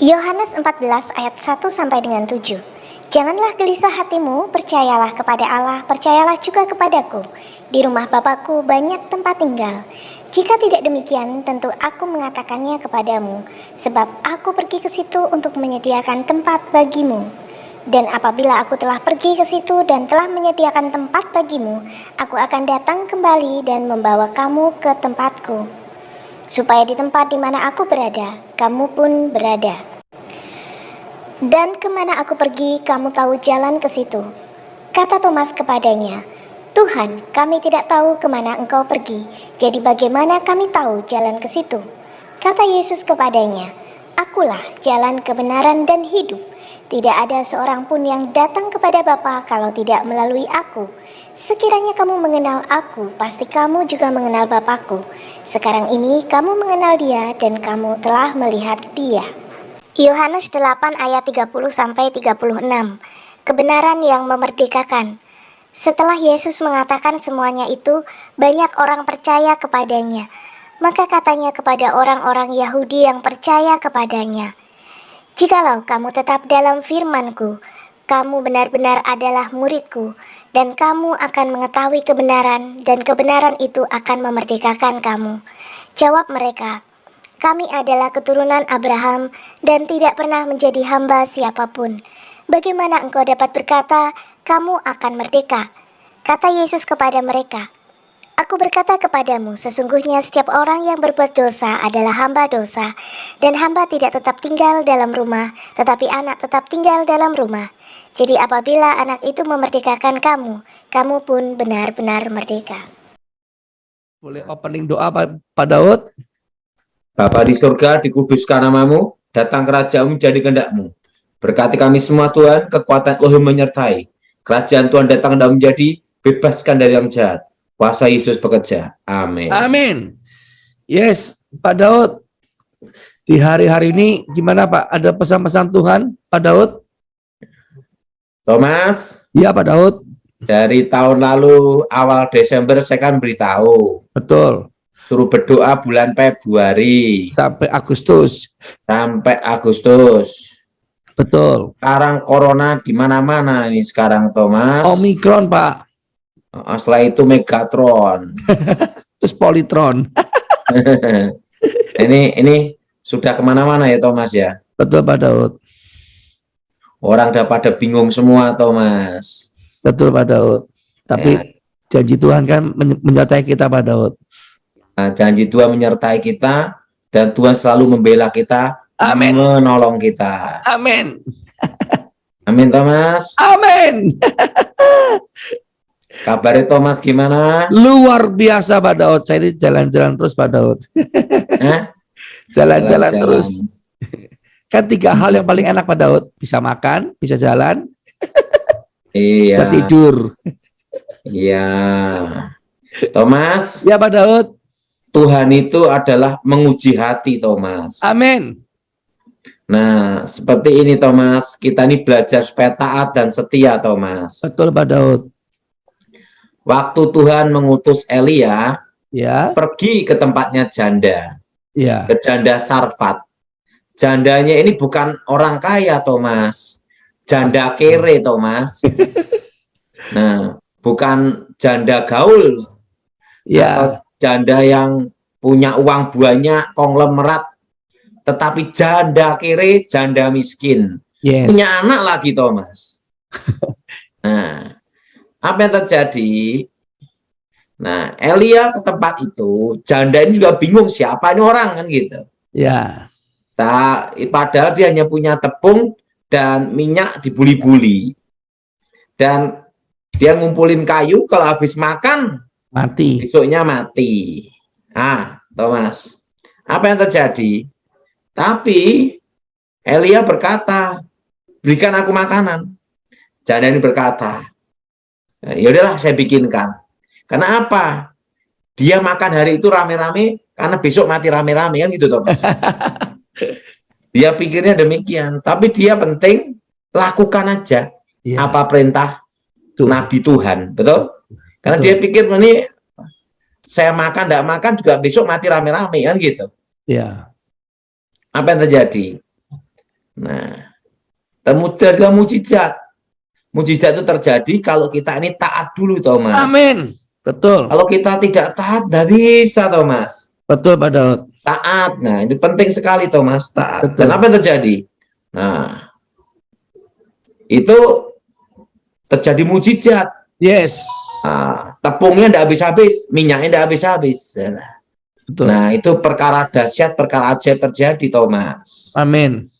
Yohanes 14 ayat 1 sampai dengan 7. Janganlah gelisah hatimu, percayalah kepada Allah, percayalah juga kepadaku. Di rumah Bapakku banyak tempat tinggal. Jika tidak demikian, tentu aku mengatakannya kepadamu, sebab aku pergi ke situ untuk menyediakan tempat bagimu. Dan apabila aku telah pergi ke situ dan telah menyediakan tempat bagimu, aku akan datang kembali dan membawa kamu ke tempatku, supaya di tempat di mana aku berada, kamu pun berada. Dan kemana aku pergi, kamu tahu jalan ke situ. Kata Thomas kepadanya, Tuhan, kami tidak tahu kemana engkau pergi, jadi bagaimana kami tahu jalan ke situ? Kata Yesus kepadanya, Akulah jalan kebenaran dan hidup. Tidak ada seorang pun yang datang kepada Bapa kalau tidak melalui aku. Sekiranya kamu mengenal aku, pasti kamu juga mengenal Bapakku. Sekarang ini kamu mengenal dia dan kamu telah melihat dia. Yohanes 8 ayat 30-36. Kebenaran yang memerdekakan. Setelah Yesus mengatakan semuanya itu, banyak orang percaya kepadanya. Maka katanya kepada orang-orang Yahudi yang percaya kepadanya, Jikalau kamu tetap dalam firman-Ku, kamu benar-benar adalah murid-Ku, dan kamu akan mengetahui kebenaran, dan kebenaran itu akan memerdekakan kamu. Jawab mereka, Kami adalah keturunan Abraham dan tidak pernah menjadi hamba siapapun. Bagaimana engkau dapat berkata, kamu akan merdeka? Kata Yesus kepada mereka, Aku berkata kepadamu, sesungguhnya setiap orang yang berbuat dosa adalah hamba dosa, dan hamba tidak tetap tinggal dalam rumah, tetapi anak tetap tinggal dalam rumah. Jadi apabila anak itu memerdekakan kamu, kamu pun benar-benar merdeka. Boleh opening doa Pak Daud? Bapa di surga, dikuduskan namamu, datang kerajaanmu jadi kehendak-mu. Berkati kami semua Tuhan, kekuatan Elohim menyertai. Kerajaan Tuhan datang dan menjadi, bebaskan dari yang jahat. Kuasa Yesus bekerja. Amin. Amin. Yes, Pak Daud. Di hari-hari ini gimana Pak? Ada pesan-pesan Tuhan, Pak Daud? Thomas, Iya Pak Daud. dari tahun lalu awal Desember saya kan beritahu. Betul. Suruh berdoa bulan Februari. Sampai Agustus. Sampai Agustus. Betul. Sekarang corona di mana-mana ini sekarang Thomas. Omikron Pak. Setelah itu Megatron. Terus Politron. ini sudah kemana-mana ya Thomas ya. Betul Pak Daud. Orang udah pada bingung semua Thomas. Betul Pak Daud. Tapi Ya. janji Tuhan kan menyertai kita Pak Daud. Nah, janji Tuhan menyertai kita dan Tuhan selalu membela kita, Amin. Menolong kita. Amin. Amin Thomas. Amin. Kabarnya Thomas gimana? Luar biasa Pak Daud. Saya ini jalan-jalan terus Pak Daud. Jalan-jalan terus. Kan 3 hal yang paling enak Pak Daud. Bisa makan, bisa jalan, Iya. bisa tidur. Iya. Thomas. Ya Pak Daud. Tuhan itu adalah menguji hati Thomas. Amin. Nah, seperti ini Thomas. Kita ini belajar supaya taat dan setia Thomas. Betul Pak Daud. Waktu Tuhan mengutus Elia, Ya. pergi ke tempatnya janda, Ya. ke janda Sarfat. Jandanya ini bukan orang kaya, Thomas. Janda kere, Thomas. Nah, bukan janda gaul. Ya. Atau janda yang punya uang banyak, konglomerat. Tetapi janda kere, janda miskin. Yes. Punya anak lagi, Thomas. Nah, apa yang terjadi? Nah, Elia ke tempat itu, janda ini juga bingung siapa ini orang kan gitu. Ya. Padahal dia hanya punya tepung dan minyak dibuli-buli. Dan dia ngumpulin kayu, kalau habis makan, Mati. besoknya mati. Ah, Thomas, apa yang terjadi? Tapi Elia berkata, berikan aku makanan. Janda ini berkata, ya udahlah saya bikinkan. Karena apa? Dia makan hari itu rame-rame karena besok mati rame-rame kan gitu Thomas. Dia pikirnya demikian, tapi dia penting lakukan aja apa perintah Nabi Tuhan, betul? Karena dia pikir ini saya makan tidak makan juga besok mati rame-rame kan gitu. Ya. Apa yang terjadi? Nah, terjadi mujizat. Mujizat itu terjadi kalau kita ini taat dulu, Thomas. Amin. Betul. Kalau kita tidak taat, tidak bisa, Thomas. Betul, Pak Daud. Taat. Nah, itu penting sekali, Thomas, taat. Betul. Dan apa yang terjadi? Nah, itu terjadi mujizat. Yes. Nah, tepungnya tidak habis-habis, minyaknya tidak habis-habis. Betul. Nah, itu perkara dahsyat, perkara ajaib terjadi, Thomas. Amin.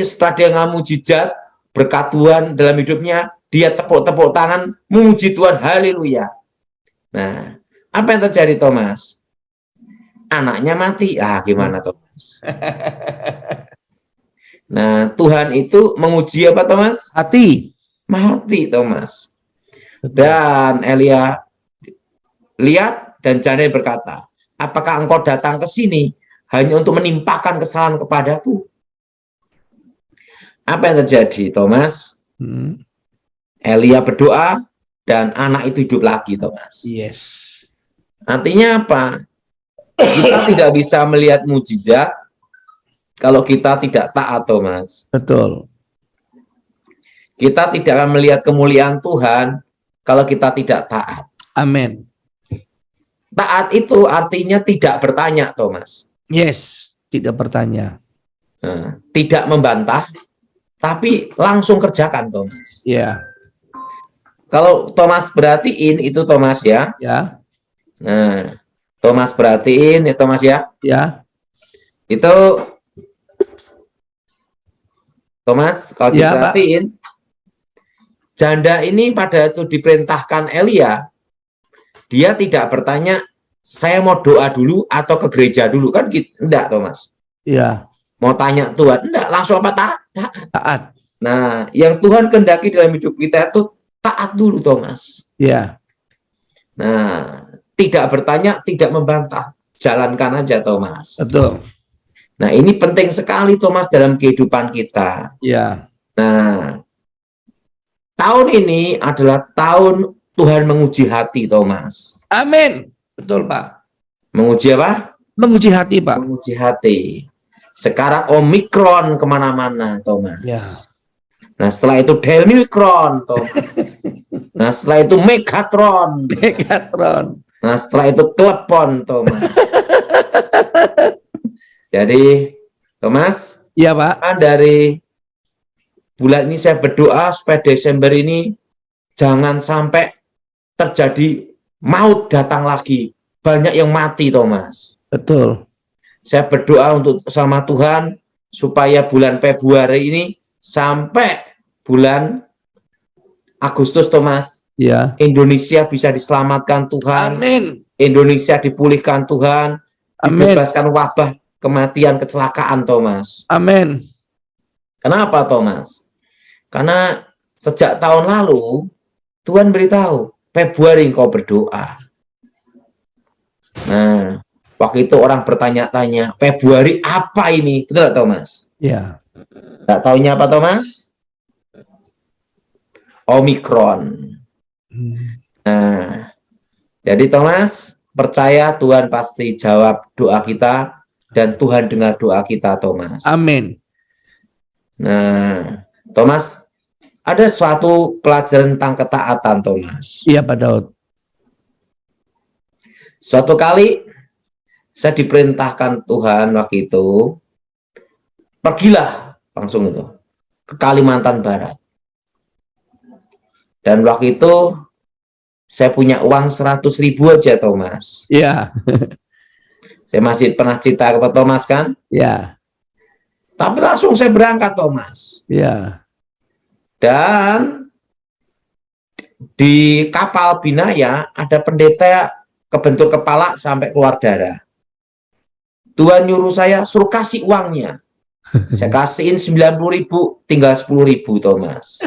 Setelah dia ngalami mujizat, berkat Tuhan dalam hidupnya, dia tepuk-tepuk tangan, memuji Tuhan, haleluya. Nah, apa yang terjadi, Thomas? Anaknya mati. Gimana, Thomas? Nah, Tuhan itu menguji apa, Thomas? Hati. Mati, Thomas. Dan Elia lihat dan Janai berkata, apakah engkau datang ke sini hanya untuk menimpakan kesalahan kepadaku? Apa yang terjadi, Thomas? Elia berdoa dan anak itu hidup lagi, Thomas. Yes. Artinya apa? Kita tidak bisa melihat mujizat kalau kita tidak taat, Thomas. Betul. Kita tidak akan melihat kemuliaan Tuhan kalau kita tidak taat. Amin. Taat itu artinya tidak bertanya, Thomas. Yes. Tidak bertanya. Tidak membantah, tapi langsung kerjakan, Thomas. Ya. Kalau Thomas perhatiin itu, Thomas, ya. Ya. Nah, Thomas perhatiin ya, Thomas, ya. Ya. Itu Thomas, kalau Ya, diperhatiin, janda ini pada itu diperintahkan Elia, dia tidak bertanya, saya mau doa dulu atau ke gereja dulu, kan gitu. Enggak, Thomas. Ya. Mau tanya Tuhan, enggak, langsung apa taat? Taat. Nah, yang Tuhan kehendaki dalam hidup kita itu taat dulu, Thomas. Ya. Nah, tidak bertanya, tidak membantah, jalankan aja, Thomas. Betul. Nah, ini penting sekali, Thomas, dalam kehidupan kita. Ya. Nah, tahun ini adalah tahun Tuhan menguji hati, Thomas. Amin. Betul, Pak. Menguji apa? Menguji hati, Pak. Menguji hati. Sekarang Omikron kemana-mana, Thomas. Ya. Nah, setelah itu Delmikron, Thomas. Nah, setelah itu Megatron. Megatron. Nah, setelah itu Klepon, Thomas. Jadi, Thomas, Iya, Pak. dari bulan ini saya berdoa supaya Desember ini jangan sampai terjadi maut datang lagi. Banyak yang mati, Thomas. Betul. Saya berdoa untuk sama Tuhan supaya bulan Februari ini sampai bulan Agustus, Thomas. Ya. Indonesia bisa diselamatkan Tuhan. Amin. Indonesia dipulihkan Tuhan. Amin. Dibebaskan wabah, kematian, kecelakaan, Thomas. Amin. Kenapa, Thomas? Karena sejak tahun lalu Tuhan beritahu, Februari engkau berdoa. Nah, waktu itu orang bertanya-tanya, Februari apa ini? Betul nggak, Thomas? Ya. Nggak taunya apa, Thomas? Omikron. Nah, jadi Thomas, percaya Tuhan pasti jawab doa kita dan Tuhan dengar doa kita, Thomas. Amin. Nah, Thomas, ada suatu pelajaran tentang ketaatan, Thomas. Iya, Pak Daud. Suatu kali saya diperintahkan Tuhan waktu itu, pergilah langsung itu ke Kalimantan Barat. Dan waktu itu saya punya uang 100.000 aja, Thomas. Iya. Saya masih pernah cerita kepada Thomas, kan? Ya. Tapi langsung saya berangkat, Thomas. Ya. Dan di kapal Binaya ada pendeta kebentur kepala sampai keluar darah. Tuhan nyuruh saya suruh kasih uangnya. Saya kasihin 90.000, tinggal 10.000, Thomas.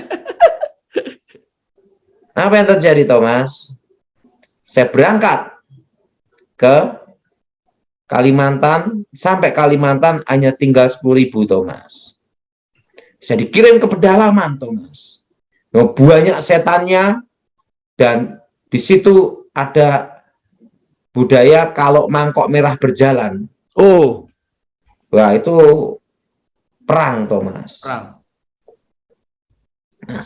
Apa yang terjadi, Thomas? Saya berangkat ke Kalimantan, sampai Kalimantan hanya tinggal 10.000, Thomas. Saya dikirim ke pedalaman, Thomas. Nah, banyak setannya, dan di situ ada budaya kalau mangkok merah berjalan. Oh. Wah, itu perang, Thomas. Perang. Nah,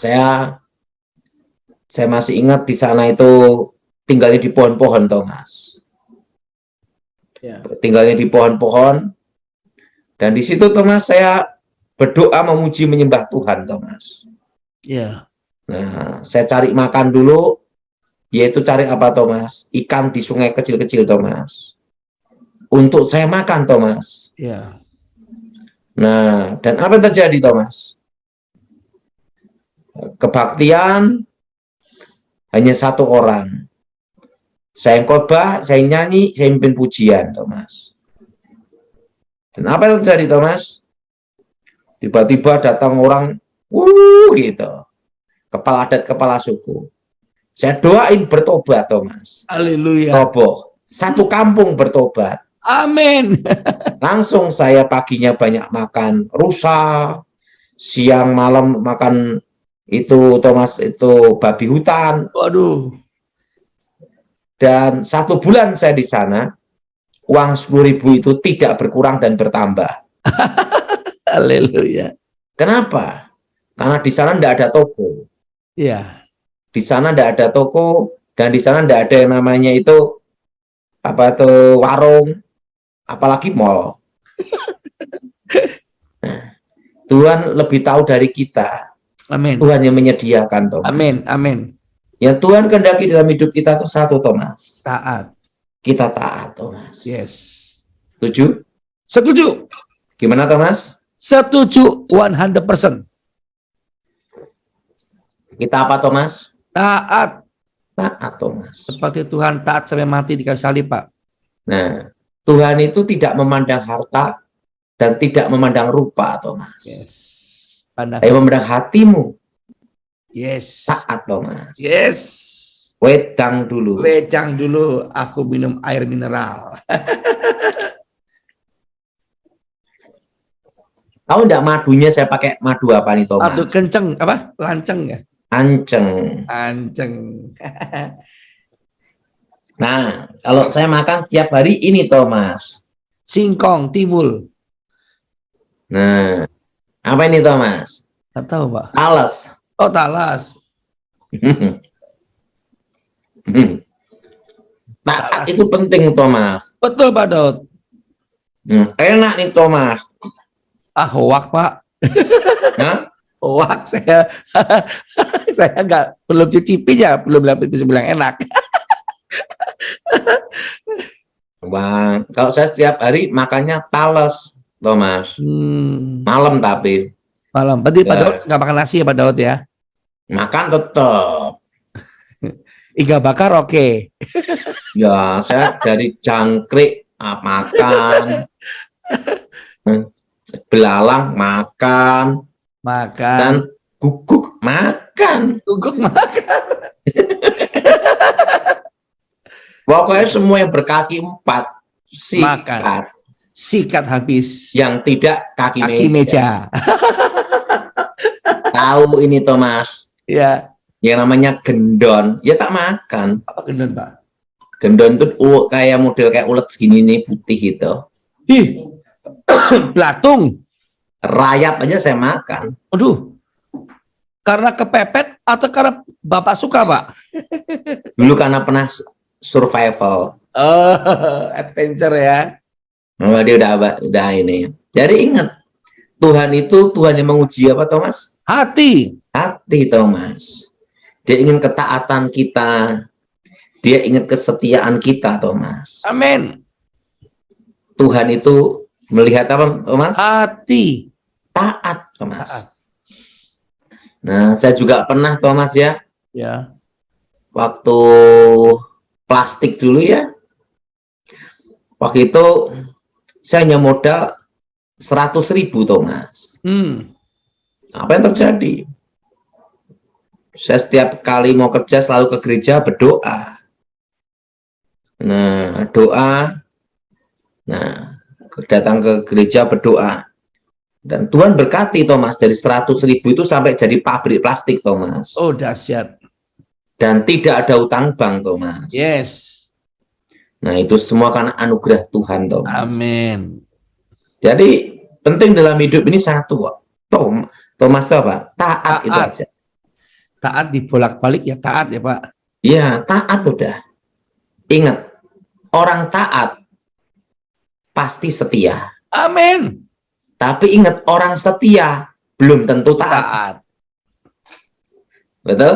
saya masih ingat di sana itu tinggalnya di pohon-pohon, Thomas. Ya. Tinggalnya di pohon-pohon. Dan di situ, Thomas, saya berdoa memuji menyembah Tuhan, Thomas. Ya. Nah, saya cari makan dulu, yaitu cari apa, Thomas? Ikan di sungai kecil-kecil, Thomas. Untuk saya makan, Thomas. Ya. Nah, dan apa yang terjadi, Thomas? Kebaktian hanya satu orang. Saya khotbah, saya nyanyi, saya mimpin pujian, Thomas. Dan apa yang terjadi, Thomas? Tiba-tiba datang orang, gitu. Kepala adat, kepala suku. Saya doain bertobat, Thomas. Haleluya. Roboh. Satu kampung bertobat. Amin. Langsung saya paginya banyak makan rusa, siang malam makan itu, Thomas, itu babi hutan. Waduh. Dan 1 bulan saya di sana, uang 10.000 itu tidak berkurang dan bertambah. Haleluya. Kenapa? Karena di sana tidak ada toko. Ya. Di sana tidak ada toko, dan di sana tidak ada yang namanya itu apa tuh warung, apalagi mall. Nah, Tuhan lebih tahu dari kita. Amin. Tuhan yang menyediakan, Thomas. Amin. Amin. Yang Tuhan kehendaki dalam hidup kita itu satu, Thomas. Taat. Kita taat, Thomas. Yes. Setuju? Setuju. Gimana, Thomas? Setuju 100%. Kita apa, Thomas? Taat. Taat, Thomas. Seperti Tuhan taat sampai mati di kayu salib, Pak. Nah, Tuhan itu tidak memandang harta dan tidak memandang rupa, Thomas. Yes. Pandang. Tapi memandang hatimu. Yes. Taat, Thomas. Yes. Wedang dulu. Wejang dulu, aku minum air mineral. Tahu enggak madunya saya pakai madu apa nih, Thomas? Aduh, kenceng, apa? Lanceng ya? Anceng. Anceng. Nah, kalau saya makan setiap hari ini, Thomas. Singkong, timbul. Nah, apa ini, Thomas? Nggak tahu, Pak. Talas. Oh, talas. Taat itu penting, Thomas. Betul, Pak Daud. Enak nih, Thomas. Ah, hoak, Pak. Hah? Hoak, saya nggak, belum cicipinya, belum bisa bilang enak. Wah, kalau saya setiap hari makannya talas, Thomas. Malam tapi. Malam. Berarti Pak Ya. Daud nggak makan nasi ya, Pak Daud ya? Makan tetap. Iga bakar oke. Ya, saya dari jangkrik makan. Belalang makan. Makan. Dan guguk makan. Guguk makan. Pokoknya semua yang berkaki 4 sikat. Makan. Sikat habis. Yang tidak kaki meja. Tahu ini, Thomas. Ya. Yang namanya gendon, ya tak makan. Apa gendon, Pak? Gendon itu kayak model kayak ulet segini nih, putih itu. Ih. Belatung. Rayap aja saya makan. Aduh. Karena kepepet atau karena Bapak suka, Pak? Dulu karena pernah survival. Oh, adventure ya. Oh, dia udah ini. Jadi ingat, Tuhan itu Tuhan yang menguji apa, Thomas? Hati. Hati, Thomas. Dia ingin ketaatan kita. Dia ingin kesetiaan kita, Thomas. Amin. Tuhan itu melihat apa, Thomas? Hati. Taat, Thomas. Taat. Nah, saya juga pernah, Thomas ya, Ya. waktu plastik dulu ya. Waktu itu saya hanya modal 100.000, Thomas. Apa yang terjadi? Saya setiap kali mau kerja selalu ke gereja berdoa. Nah, doa. Nah, datang ke gereja berdoa. Dan Tuhan berkati, Thomas, dari 100.000 itu sampai jadi pabrik plastik, Thomas. Oh, dahsyat. Dan tidak ada utang bank, Thomas. Yes. Nah, itu semua karena anugerah Tuhan, Thomas. Amin. Jadi, penting dalam hidup ini satu kok. Thomas itu apa? Taat itu Taat. aja. Taat dibolak-balik ya taat ya Pak. Iya, taat udah. Ingat, orang taat pasti setia. Amin. Tapi ingat, orang setia belum tentu taat. Taat. Betul?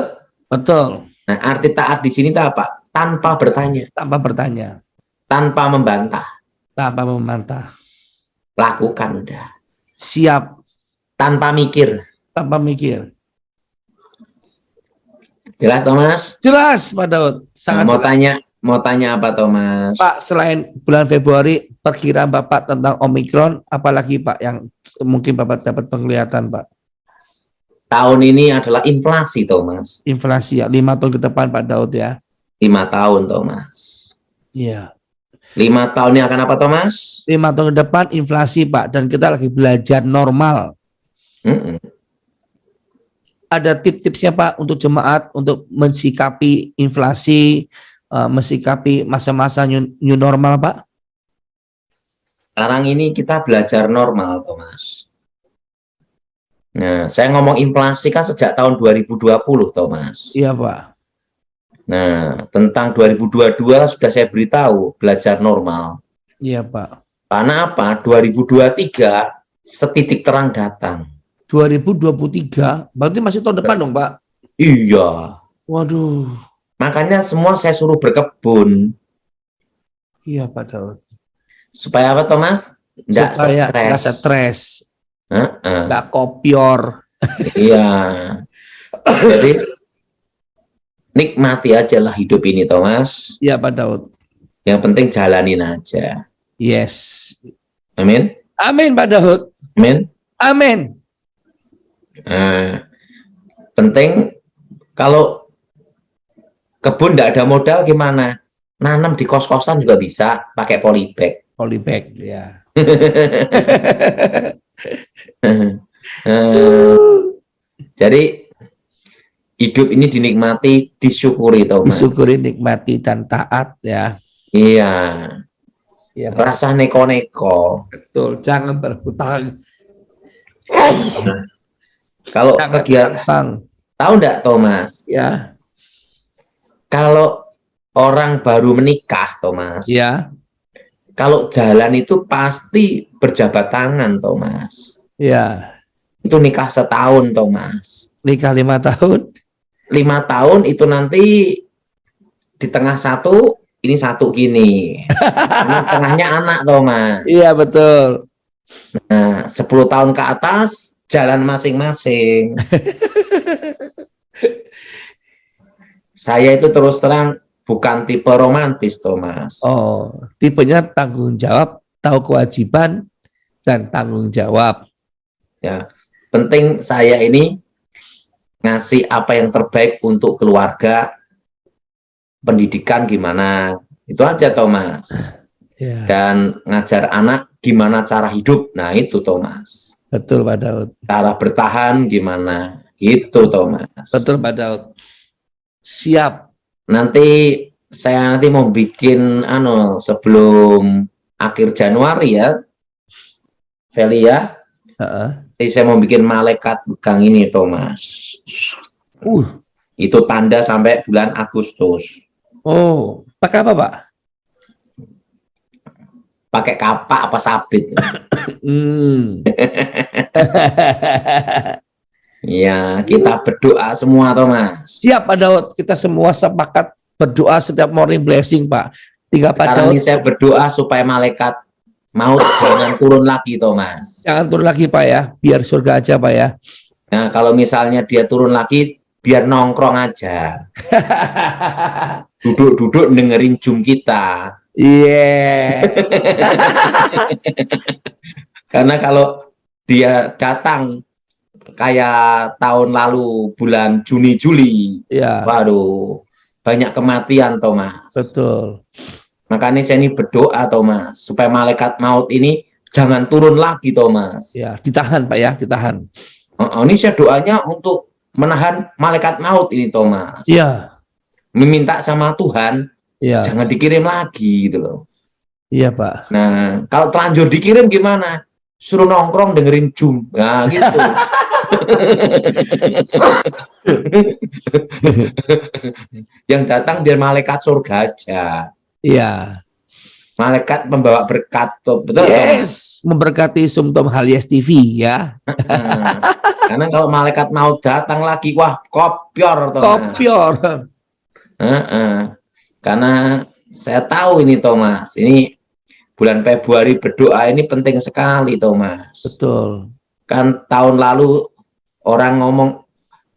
Betul. Nah, arti taat di sini itu apa? Tanpa bertanya, Tanpa bertanya, tanpa membantah. tanpa membantah. Lakukan udah. Siap, Tanpa mikir. tanpa mikir. Jelas, Thomas? Jelas Pak Daud. Sangat Mau jelas. tanya apa, Thomas? Pak, selain bulan Februari, perkiraan Bapak tentang Omikron, apalagi Pak yang mungkin Bapak dapat penglihatan Pak? Tahun ini adalah inflasi, Thomas. Inflasi ya, 5 tahun ke depan Pak Daud ya. 5 tahun, Thomas. Iya. 5 tahun ini akan apa, Thomas? 5 tahun ke depan inflasi Pak, dan kita lagi belajar normal. Mm-mm. Ada tip-tipsnya Pak untuk jemaat untuk mensikapi inflasi, mensikapi masa-masa new normal Pak? Sekarang ini kita belajar normal, Thomas. Nah, saya ngomong inflasi kan sejak tahun 2020, Thomas. Iya Pak. Nah, tentang 2022 sudah saya beritahu, belajar normal. Iya Pak. Karena apa? 2023 setitik terang datang. 2023, berarti masih tahun depan dong Pak? Iya. Waduh. Makanya semua saya suruh berkebun. Iya Pak Daud. Supaya apa, Thomas? Nggak Supaya nggak stres. stres, Heeh. nggak kopior. Iya. Jadi nikmati aja lah hidup ini, Thomas. Iya Pak Daud. Yang penting jalanin aja. Yes. Amin. Amin Pak Daud. Amin. Amin. Nah, penting kalau kebun tidak ada modal gimana? Nanam di kos-kosan juga bisa pakai polybag. Polybag ya. Jadi hidup ini dinikmati, disyukuri, Thomas. Disyukuri, nikmati dan taat ya. Iya. Iya Pak. Rasa neko-neko. Betul. Jangan berhutang. Kalau Jangan kegiatan, gampang. tahu enggak, Thomas? Ya. Kalau orang baru menikah, Thomas. Ya. Kalau jalan itu pasti berjabat tangan, Thomas. Ya. Itu nikah setahun, Thomas. Nikah 5 tahun. 5 tahun itu nanti di tengah satu, ini satu gini. Ini tengahnya anak, Thomas. Iya betul. Nah, 10 tahun ke atas, jalan masing-masing. Saya itu terus terang bukan tipe romantis, Thomas. Oh, tipenya tanggung jawab, tahu kewajiban dan tanggung jawab. Ya, penting saya ini ngasih apa yang terbaik untuk keluarga, pendidikan gimana, itu aja, Thomas. Ya, Dan ngajar anak gimana cara hidup, nah itu, Thomas. betul Pak Daud. Cara bertahan gimana, gitu, Thomas. Betul Pak Daud. Siap. Nanti saya mau bikin sebelum akhir Januari ya, Feli ya. Heeh. Jadi saya mau bikin malaikat pegang ini, Thomas. Itu tanda sampai bulan Agustus. Oh, pakai apa Pak? Pakai kapak apa sabit? Ya, kita berdoa semua, Thomas. Siap Pak Daud. Kita semua sepakat berdoa setiap morning blessing Pak. Tinggal Pak Sekarang Daud. ini saya berdoa supaya malaikat maut jangan turun lagi, Thomas. Jangan turun lagi Pak ya. Biar surga aja Pak ya. Nah, kalau misalnya dia turun lagi, biar nongkrong aja. Duduk-duduk dengerin Zoom kita. Iya. Karena kalau dia datang kayak tahun lalu bulan Juni Juli, Ya, waduh, banyak kematian, Thomas. betul. Makanya saya ini berdoa, Thomas, supaya malaikat maut ini jangan turun lagi, Thomas. Ya, ditahan Pak ya, ditahan. Ini saya doanya untuk menahan malaikat maut ini, Thomas. Iya. Meminta sama Tuhan, Iya. jangan dikirim lagi gitu loh. Iya Pak. Nah, kalau terlanjur dikirim gimana? suruh nongkrong dengerin Jum. Nah, gitu. Yang datang biar malaikat surga aja. Iya. Malaikat membawa berkat tuh. Betul, Yes, memberkati Sumtom Halias TV ya. Nah, karena kalau malaikat mau datang lagi, wah kopior Thomas. Kopior. Karena saya tahu ini Thomas, ini bulan Februari berdoa ini penting sekali Thomas. Betul. Kan tahun lalu orang ngomong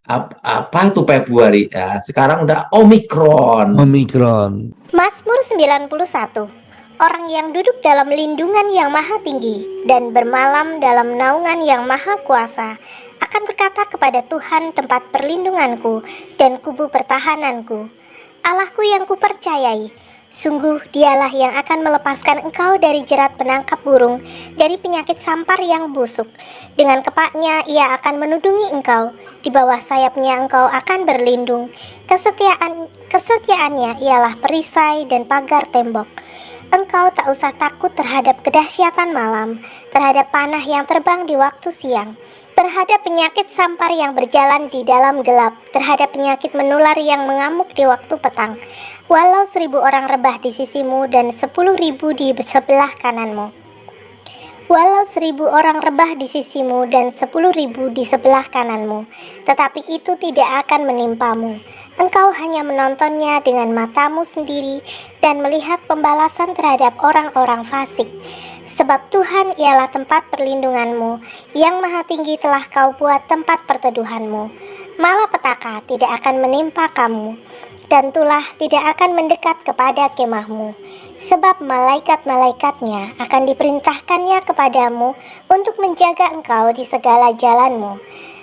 apa itu Februari? Ya, sekarang udah Omikron. Omikron. Mazmur 91. Orang yang duduk dalam lindungan yang maha tinggi dan bermalam dalam naungan yang maha kuasa akan berkata kepada Tuhan tempat perlindunganku dan kubu pertahananku, Allahku yang kupercayai, sungguh dialah yang akan melepaskan engkau dari jerat penangkap burung, dari penyakit sampar yang busuk. Dengan kepaknya ia akan menudungi engkau, di bawah sayapnya engkau akan berlindung. Kesetiaannya ialah perisai dan pagar tembok. Engkau tak usah takut terhadap kedahsyatan malam, terhadap panah yang terbang di waktu siang, terhadap penyakit sampar yang berjalan di dalam gelap, terhadap penyakit menular yang mengamuk di waktu petang. Walau 1.000 orang rebah di sisimu dan 10.000 di sebelah kananmu. Walau 1.000 orang rebah di sisimu dan 10.000 di sebelah kananmu, tetapi itu tidak akan menimpamu. Engkau hanya menontonnya dengan matamu sendiri dan melihat pembalasan terhadap orang-orang fasik. Sebab Tuhan ialah tempat perlindunganmu, yang maha tinggi telah kau buat tempat perteduhanmu. Malapetaka tidak akan menimpa kamu, dan tulah tidak akan mendekat kepada kemahmu. Sebab malaikat-malaikatnya akan diperintahkannya kepadamu untuk menjaga engkau di segala jalanmu.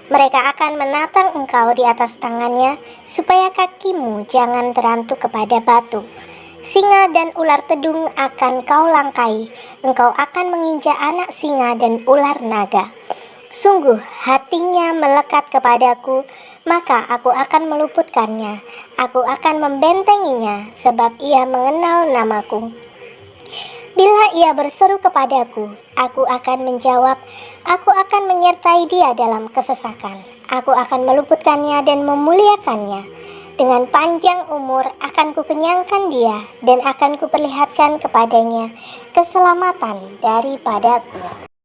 Mereka akan menatang engkau di atas tangannya, supaya kakimu jangan terantuk kepada batu. Singa dan ular tedung akan kau langkai, engkau akan menginjak anak singa dan ular naga. Sungguh hatinya melekat kepadaku, maka aku akan meluputkannya. Aku akan membentenginya, sebab ia mengenal namaku. Bila ia berseru kepadaku, aku akan menjawab. Aku akan menyertai dia dalam kesesakan. Aku akan meluputkannya dan memuliakannya. Dengan panjang umur akan kukenyangkan dia, dan akan kuperlihatkan kepadanya keselamatan daripadaku.